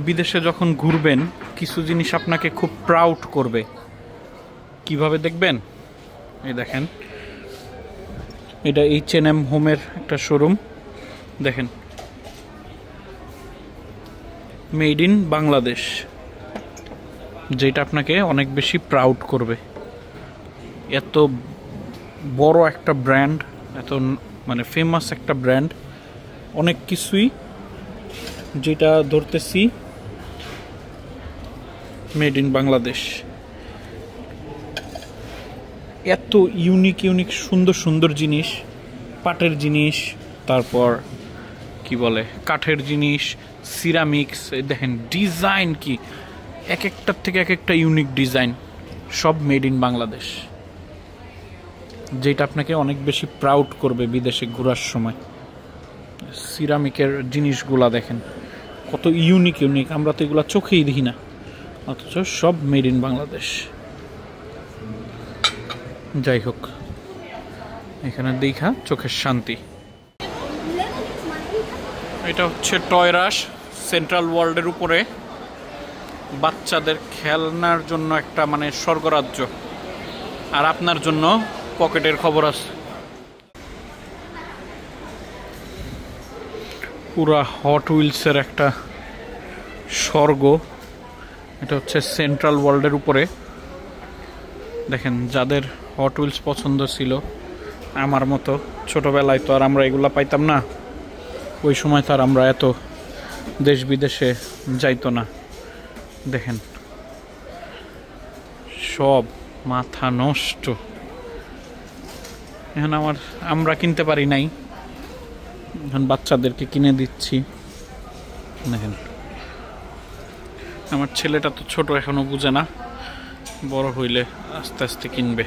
বিদেশে যখন ঘুরবেন কিছু জিনিস আপনাকে খুব প্রাউড করবে। কিভাবে দেখবেন? এই দেখেন, এটা H&M হোমের একটা শোরুম। দেখেন, মেড ইন বাংলাদেশ, যেটা আপনাকে অনেক বেশি প্রাউড করবে। এত বড় একটা ব্র্যান্ড, এত মানে ফেমাস একটা ব্র্যান্ড, অনেক কিছুই যেটা ধরতেছি মেড ইন বাংলাদেশ। এত ইউনিক ইউনিক সুন্দর সুন্দর জিনিস, পাটের জিনিস, তারপর কি বলে কাঠের জিনিস, সিরামিক্স। দেখেন ডিজাইন কি, এক একটার থেকে এক একটা ইউনিক ডিজাইন, সব মেড ইন বাংলাদেশ, যেটা আপনাকে অনেক বেশি প্রাউড করবে বিদেশে ঘোরার সময়। সিরামিকের জিনিসগুলা দেখেন কত ইউনিক ইউনিক, আমরা তো এগুলো চোখেই দেখি না, অথচ সব মেড ইন বাংলাদেশ। যাই হোক, এখানে দেখা চোখের শান্তি। এটা হচ্ছে টয় রাশ, সেন্ট্রাল ওয়ার্ল্ডের উপরে বাচ্চাদের খেলনার জন্য একটা মানে স্বর্গরাজ্য। আর আপনার জন্য পকেটের খবর আছে। পুরা হট হুইলসের একটা স্বর্গ। এটা হচ্ছে সেন্ট্রাল ওয়ার্ল্ডের উপরে। দেখেন, যাদের হট হুইলস পছন্দ ছিল আমার মতো, ছোটবেলায় তো আর আমরা এগুলা পাইতাম না, ওই সময় তো আর আমরা এত দেশ বিদেশে যাইতো না। দেখেন সব মাথা নষ্ট। এখন আমরা কিনতে পারি নাই, এখন বাচ্চাদেরকে কিনে দিচ্ছি। দেখেন, আমার ছেলেটা তো ছোট, এখনো বুঝে না, বড় হইলে আস্তে আস্তে কিনবে।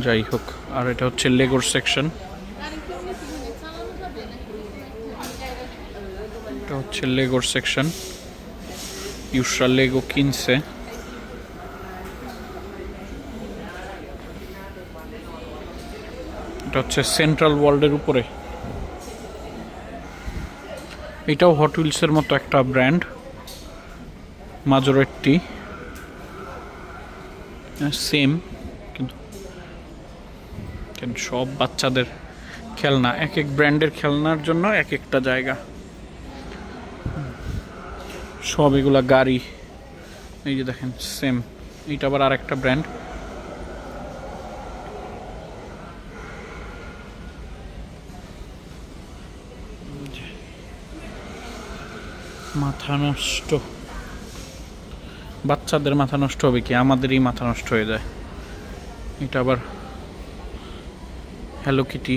যাই হোক, আর এটা হচ্ছে লেগোর সেকশন। এটা হচ্ছে লেগোর সেকশন, ইউসরা লেগো কিনছে। এটা হচ্ছে সেন্ট্রাল ওয়ার্ল্ডের উপরে। এটাও হট হুইলসের মতো একটা ব্র্যান্ড, মাজোরেট্টি, সেম, কিন্তু সব বাচ্চাদের খেলনা, এক এক ব্র্যান্ডের খেলনার জন্য এক একটা জায়গা। সব এগুলা গাড়ি, এই যে দেখেন সেম, এইটা আবার আর একটা ব্র্যান্ড। মাথা নষ্ট, বাচ্চাদের মাথা নষ্ট হবে কি, আমাদেরই মাথা নষ্ট হয়ে যায়। এটা আবার hello Kitty.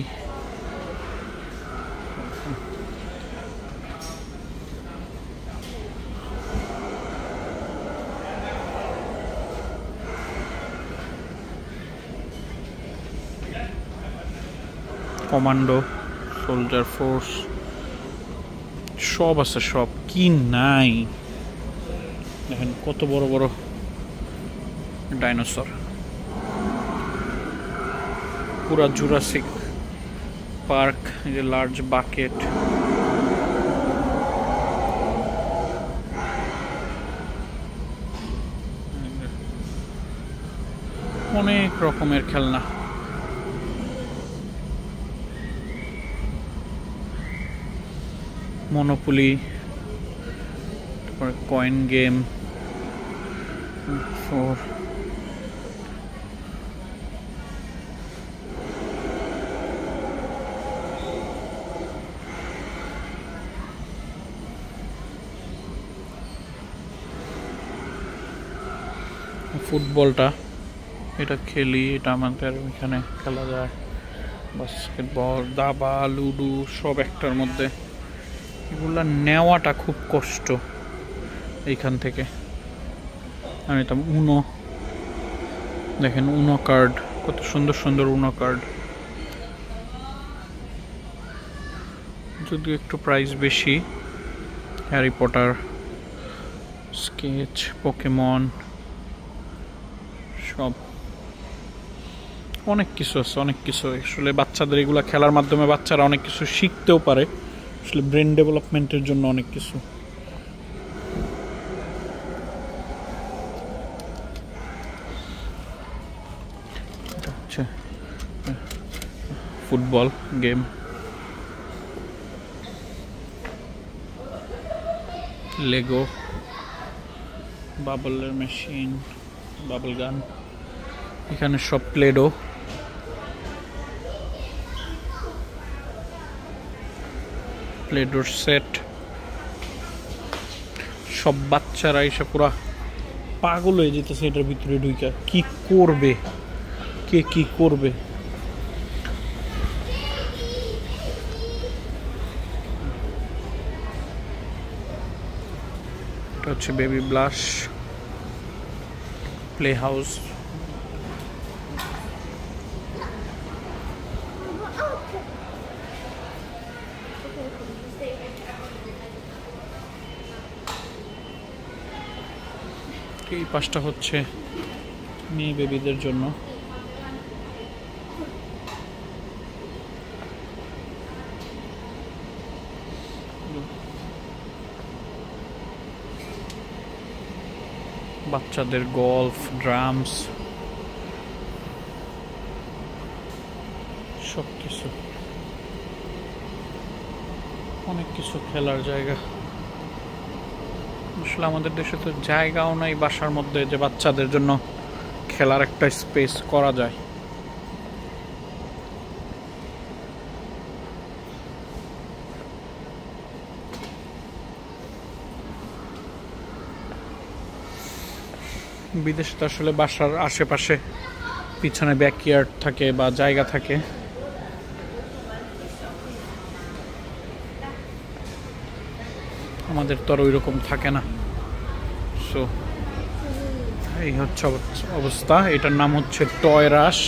Commando, soldier force, সব আছে, সব কি নাই। দেখেন কত বড় বড় ডাইনোসর, পুরা জুরাসিক পার্ক। এই যে লার্জ বাকেট, অনেক রকমের খেলনা। মনোপলি, তারপরে কয়েন গেম, ফুটবলটা এটা খেলি, এটা আমাদের এখানে খেলা যায়। বাস্কেটবল, দাবা, লুডো সব একটার মধ্যে। এগুলা নেওয়াটা খুব কষ্ট এইখান থেকে। আর এটা উনো, দেখেন উনো কার্ড, কত সুন্দর সুন্দর উনো কার্ড, যদিও একটু প্রাইস বেশি। হ্যারি পটার, স্কেচ, পোকেমন, সব অনেক কিছু আছে, অনেক কিছু আসলে বাচ্চাদের এগুলা খেলার মাধ্যমে বাচ্চারা অনেক কিছু শিখতেও পারে, আসলে ব্রেন ডেভেলপমেন্টের জন্য অনেক কিছু। এটা হচ্ছে ফুটবল গেম, লেগো, বাবলের মেশিন, বাবল গান, এখানে সব প্লেডো, প্লেডোর সেট। সব বাচ্চারা এসে পুরা পাগল হয়ে যেতেছে এটার ভিতরে ঢুইকা, কি করবে, কে কি করবে। এটা হচ্ছে বেবি ব্লাশ প্লে হাউস। এই পাশটা হচ্ছে মেয়ে বেবিদের জন্য। বাচ্চাদের গল্ফ, ড্রামস, সব কিছু, অনেক কিছু খেলার জায়গা। আসলে আমাদের দেশে তো জায়গাও নাই বাসার মধ্যে যে বাচ্চাদের জন্য খেলার একটা স্পেস করা যায়। বিদেশে তো আসলে বাসার আশেপাশে পিছনে ব্যাকইয়ার্ড থাকে বা জায়গা থাকে, আমাদের তো আর ওই রকম থাকে না। সো এই হচ্ছে অবস্থা। এটার নাম হচ্ছে টয় রাশ।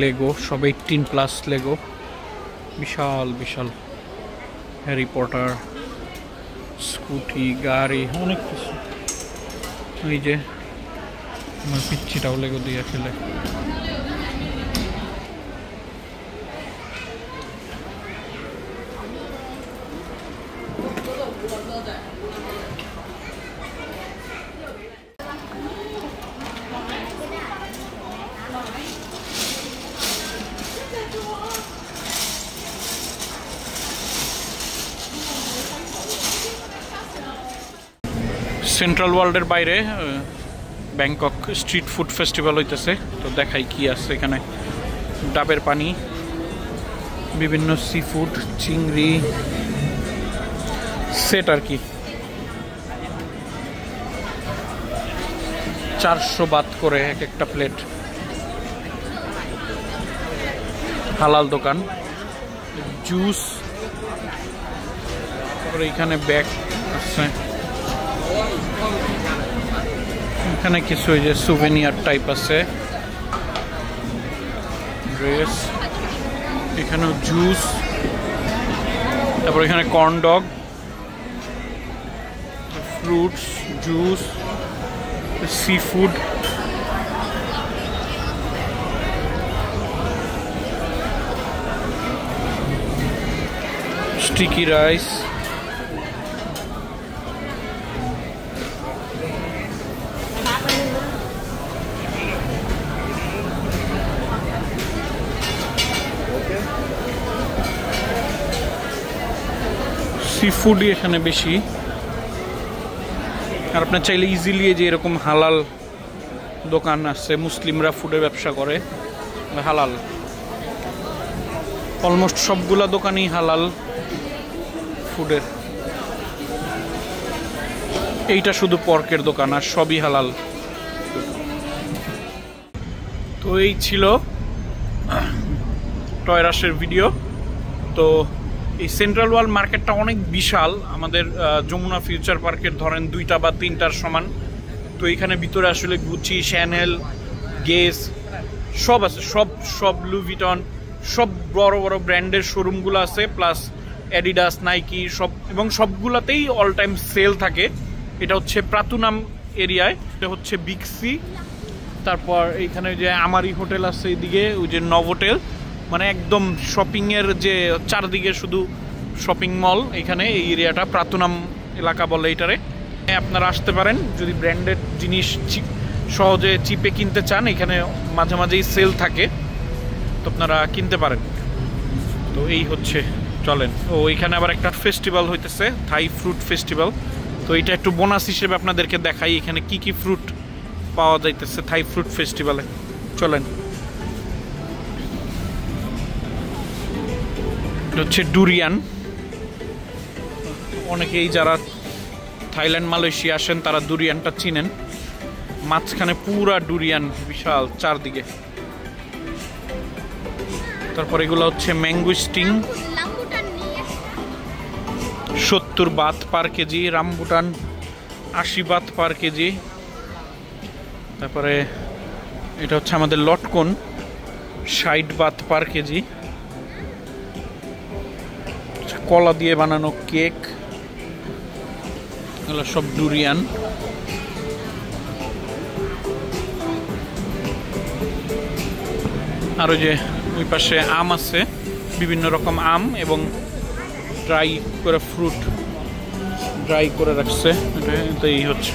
লেগো সব 18+ লেগো, বিশাল বিশাল হ্যারি পটার, স্কুটি, গাড়ি, অনেক কিছু। এই যে আমার পিচ্ছিটাও লেগো দিয়ে খেলে। সেন্ট্রাল ওয়ার্ল্ডের বাইরে ব্যাংকক স্ট্রিট ফুড ফেস্টিভ্যাল হইতেছে, তো দেখাই কি আছে এখানে। ডাবের পানি, বিভিন্ন সি ফুড, চিংড়ি সেট আর কি, 400 বাত করে এক একটা প্লেট। হালাল দোকান, জুস, তারপরে এখানে ব্যাগ আছে, এখানে কিছু ওই যে সুভেনিয়ার টাইপ আছে, ড্রেস, এখানেও জুস, তারপর এখানে corn dog, fruits, juice, sea food, sticky rice, sea ফুডই এখানে বেশি। আর আপনার চাইলে ইজিলি যে এরকম হালাল দোকান আছে, মুসলিমরা ফুডের ব্যবসা করে, হালাল অলমোস্ট সবগুলা দোকানই হালাল ফুডের। এইটা শুধু পর্কের দোকান, আর সবই হালাল। তো এই ছিল টয় রাশের ভিডিও। তো এই সেন্ট্রাল ওয়ার্ল্ড মার্কেটটা অনেক বিশাল, আমাদের যমুনা ফিউচার পার্কের ধরেন 2টা বা 3টার সমান। তো এইখানে ভিতরে আসলে গুচি, শ্যানেল, গেস সব আছে, সব সব লুইভিটন, সব বড় বড় ব্র্যান্ডের শোরুমগুলো আছে, প্লাস অ্যাডিডাস, নাইকি সব, এবং সবগুলাতেই অল টাইম সেল থাকে। এটা হচ্ছে প্রাতুনাম এরিয়ায়, এটা হচ্ছে বিগ সি। তারপর এইখানে যে আমারি হোটেল আছে এইদিকে, ওই যে নভোটেল, মানে একদম শপিংয়ের যে চারদিকে শুধু শপিং মল। এখানে এই এরিয়াটা প্রাতুনাম এলাকা বলে এইটারে। আপনারা আসতে পারেন যদি ব্র্যান্ডেড জিনিস সহজে চিপে কিনতে চান, এখানে মাঝে মাঝেই সেল থাকে, তো আপনারা কিনতে পারেন। তো এই হচ্ছে, চলেন। ও এখানে আবার একটা ফেস্টিভ্যাল হইতেছে, থাই ফ্রুট ফেস্টিভ্যাল। তো এটা একটু বোনাস হিসেবে আপনাদেরকে দেখাই এখানে কি কি ফ্রুট পাওয়া যাইতেছে থাই ফ্রুট ফেস্টিভ্যালে। চলেন। এটা হচ্ছে ডুরিয়ান। অনেকেই যারা থাইল্যান্ড মালয়েশিয়া আসেন তারা ডুরিয়ানটা চিনেন। মাঝখানে পুরা ডুরিয়ান, বিশাল চারদিকে। তারপর এগুলো হচ্ছে ম্যাঙ্গোস্টিং, 70 বাত পার কেজি। রামবুটান 80 বাত পার কেজি। তারপরে এটা হচ্ছে আমাদের লটকন, 60 বাত পার কেজি। কলা দিয়ে বানানো কেক, এগুলো সব ডুরিয়ান। আর ওই যে ওই পাশে আম আছে, বিভিন্ন রকম আম, এবং ড্রাই করে ফ্রুট ড্রাই করে রাখছে। এটা এই হচ্ছে।